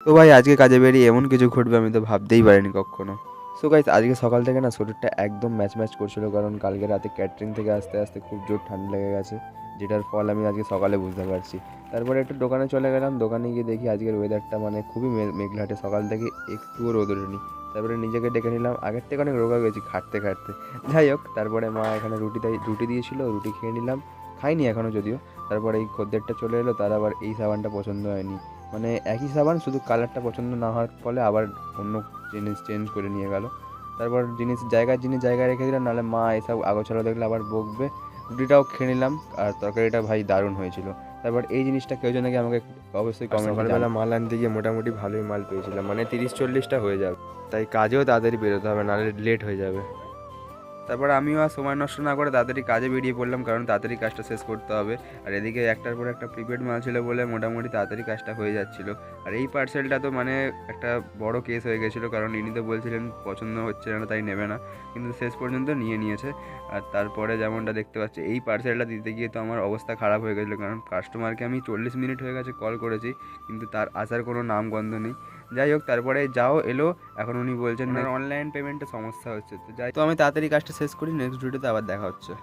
তো ভাই আজকে কাজে বেরিয়ে এমন কিছু ঘটবে আমি তো ভাবতেই পারিনি কখনো। সো গাইস আজকে সকাল থেকে না শরীরটা একদম ম্যাচ ম্যাচ করছিল, কারণ কালকে রাতে ক্যাটারিং থেকে আসতে আসতে খুব জোর ঠান্ডা লেগে গেছে, যেটার ফল আমি আজকে সকালে বুঝতে পারছি। তারপরে একটু দোকানে চলে গেলাম, দোকানে গিয়ে দেখি আজকের ওয়েদারটা মানে খুবই মেঘলাটে, সকাল থেকে একটুও রোদ ওঠেনি। তারপরে নিজেকে ডেকে নিলাম, আগের থেকে অনেক রোগা গেছি খাটতে খাটতে। যাই হোক, তারপরে মা এখানে রুটি দিয়েছিল, রুটি খেয়ে নিলাম, খাইনি এখনও যদিও। তারপরে এই খদ্দেরটা চলে এলো, তার আবার এই সাবানটা পছন্দ হয়নি, মানে একই সাবান শুধু কালারটা পছন্দ না হওয়ার ফলে আবার অন্য জিনিস চেঞ্জ করে নিয়ে গেল। তারপর জিনিস জায়গায় রেখে দিলাম, নাহলে মা এসব আগোছালো দেখলে আবার বকবে। রুটিটাও খেয়ে নিলাম, আর তরকারিটা ভাই দারুণ হয়েছিল। তারপর এই জিনিসটা কেউ যেন কি আমাকে অবশ্যই কমেন্টে সকালবেলা মাল আনতে গিয়ে মোটামুটি ভালোই মাল পেয়েছিলাম, মানে 30-40টা হয়ে যাবে, তাই কাজেও তাড়াতাড়ি বেরোতে হবে, নাহলে লেট হয়ে যাবে। তারপর আমিও আর সময় নষ্ট না করে তাড়াতাড়ি কাজে বেরিয়ে পড়লাম, কারণ তাড়াতাড়ি কাজটা শেষ করতে হবে। আর এদিকে একটার পর একটা প্রিপেড মাল ছিল বলে মোটামুটি তাড়াতাড়ি কাজটা হয়ে যাচ্ছিলো। আর এই পার্সেলটা তো মানে একটা বড় কেস হয়ে গেছিলো, কারণ ইনি তো বলছিলেন পছন্দ হচ্ছে না তাই নেবে না, কিন্তু শেষ পর্যন্ত নিয়ে নিয়েছে। আর তারপরে যেমনটা দেখতে পাচ্ছি, এই পার্সেলটা দিতে গিয়ে তো আমার অবস্থা খারাপ হয়ে গেছিলো, কারণ কাস্টমারকে আমি 40 মিনিট হয়ে গেছে কল করেছি, কিন্তু তার আসার কোনো নামগন্ধ নেই। যাই হোক, তারপরে যাও এলো, এখন উনি বলছেন না অনলাইন পেমেন্টে সমস্যা হচ্ছে, তো আমি তাড়াতাড়ি কাজটা শেষ করি, নেক্সট ভিডিওতে আবার দেখা হচ্ছে।